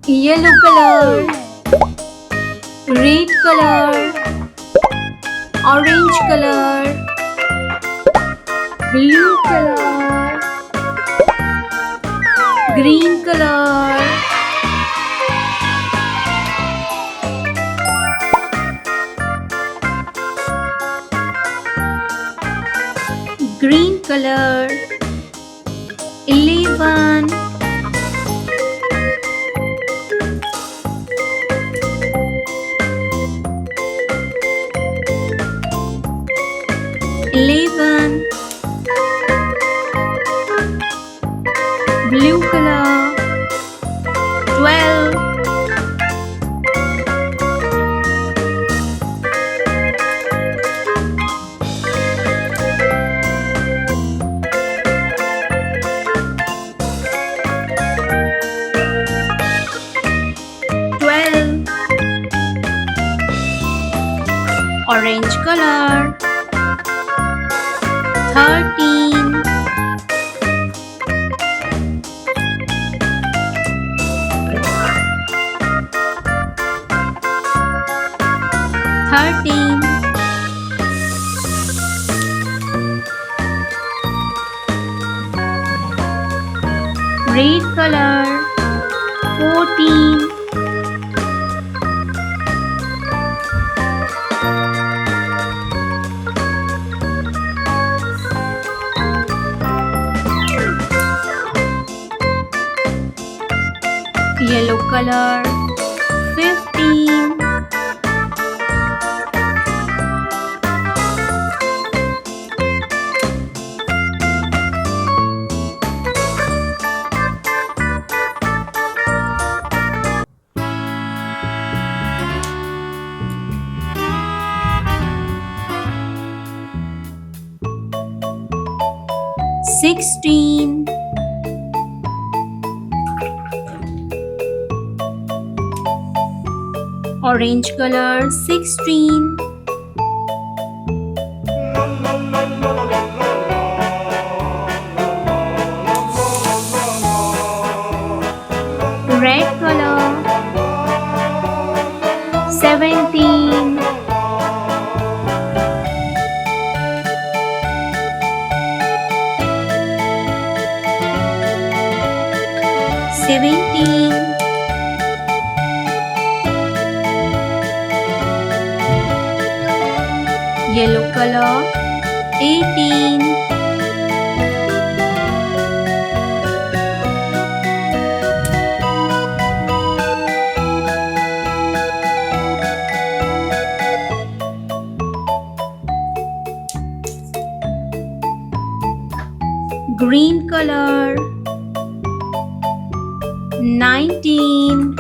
yellow color, red color, orange color, blue color, green color, green color. 11, 11, blue color. 12, orange color. 13, 13, red color. 14, yellow color. 15, sixteen, orange color. 16, red color. 17, 17, yellow color. 18, green color. 19,